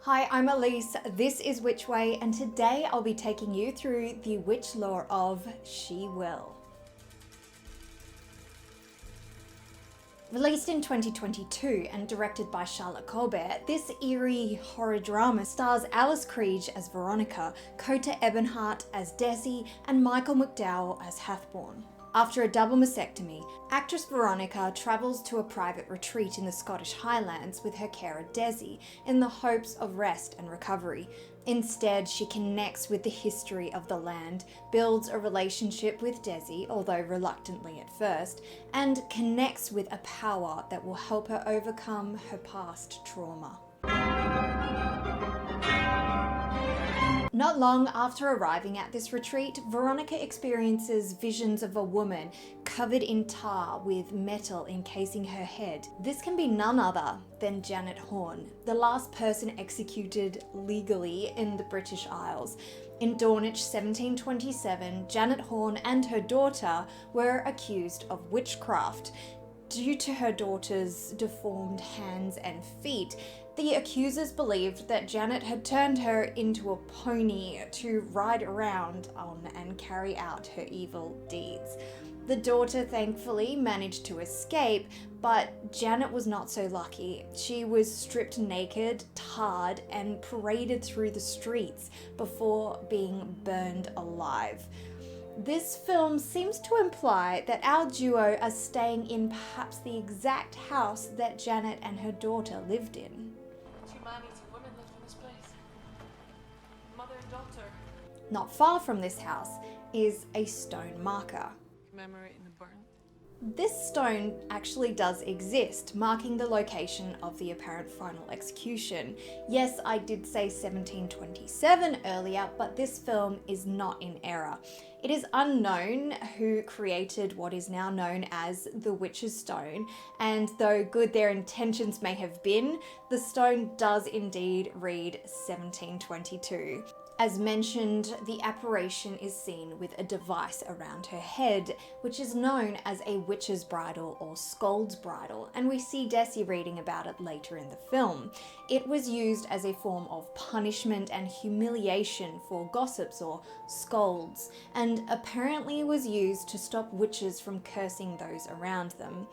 Hi, I'm Elise, this is Witch Way, and today I'll be taking you through the witch lore of She Will. Released in 2022 and directed by Charlotte Colbert, this eerie horror drama stars Alice Krige as Veronica, Kota Ebenhart as Desi, and Michael McDowell as Hathborn. After a double mastectomy, actress Veronica travels to a private retreat in the Scottish Highlands with her carer Desi in the hopes of rest and recovery. Instead, she connects with the history of the land, builds a relationship with Desi, although reluctantly at first, and connects with a power that will help her overcome her past trauma. Not long after arriving at this retreat, Veronica experiences visions of a woman covered in tar with metal encasing her head. This can be none other than Janet Horne, the last person executed legally in the British Isles. In Dornich 1727, Janet Horne and her daughter were accused of witchcraft. Due to her daughter's deformed hands and feet, the accusers believed that Janet had turned her into a pony to ride around on and carry out her evil deeds. The daughter thankfully managed to escape, but Janet was not so lucky. She was stripped naked, tarred, and paraded through the streets before being burned alive. This film seems to imply that our duo are staying in perhaps the exact house that Janet and her daughter lived in. Two man-eating women lived in this place. Mother and daughter. Not far from this house is a stone marker. Commemorating the burn. This stone actually does exist, marking the location of the apparent final execution. Yes, I did say 1727 earlier, but this film is not in error. It is unknown who created what is now known as the Witch's Stone, and though good their intentions may have been, the stone does indeed read 1722. As mentioned, the apparition is seen with a device around her head, which is known as a witch's bridle or scold's bridle, and we see Desi reading about it later in the film. It was used as a form of punishment and humiliation for gossips or scolds, and apparently was used to stop witches from cursing those around them.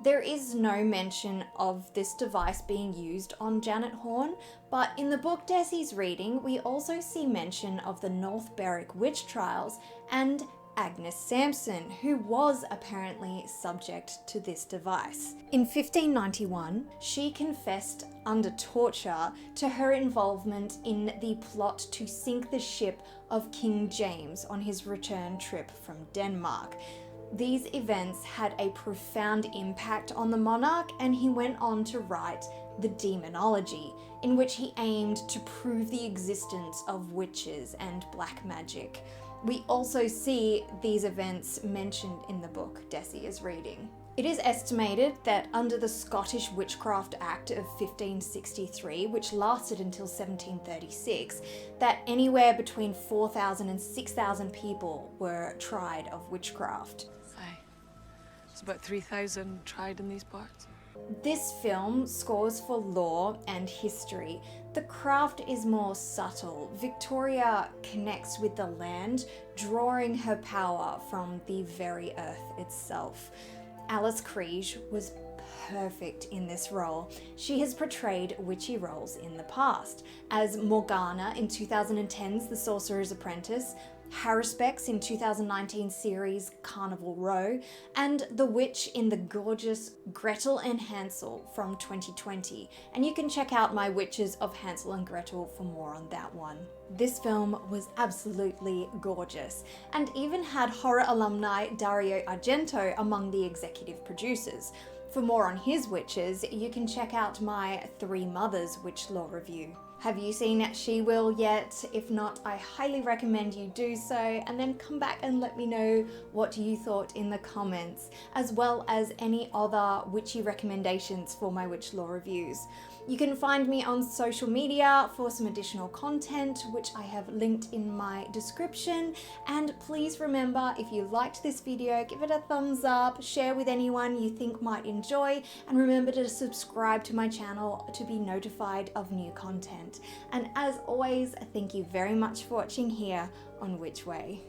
There is no mention of this device being used on Janet Horne, but in the book Desi's reading, we also see mention of the North Berwick witch trials and Agnes Sampson, who was apparently subject to this device. In 1591, she confessed under torture to her involvement in the plot to sink the ship of King James on his return trip from Denmark. These events had a profound impact on the monarch, and he went on to write The Demonology, in which he aimed to prove the existence of witches and black magic. We also see these events mentioned in the book Desi is reading. It is estimated that under the Scottish Witchcraft Act of 1563, which lasted until 1736, that anywhere between 4,000 and 6,000 people were tried of witchcraft. Aye. There's about 3,000 tried in these parts. This film scores for lore and history. The craft is more subtle. Victoria connects with the land, drawing her power from the very earth itself. Alice Krige was perfect in this role. She has portrayed witchy roles in the past, as Morgana in 2010's The Sorcerer's Apprentice, Haruspex in 2019 series Carnival Row, and the witch in the gorgeous Gretel and Hansel from 2020. And you can check out my Witches of Hansel and Gretel for more on that one. This film was absolutely gorgeous, and even had horror alumni Dario Argento among the executive producers. For more on his witches, you can check out my Three Mothers witch lore review. Have you seen She Will yet? If not, I highly recommend you do so, and then come back and let me know what you thought in the comments, as well as any other witchy recommendations for my witch lore reviews. You can find me on social media for some additional content, which I have linked in my description. And please remember, if you liked this video, give it a thumbs up, share with anyone you think might enjoy, and remember to subscribe to my channel to be notified of new content. comment. And as always, thank you very much for watching here on Which Way.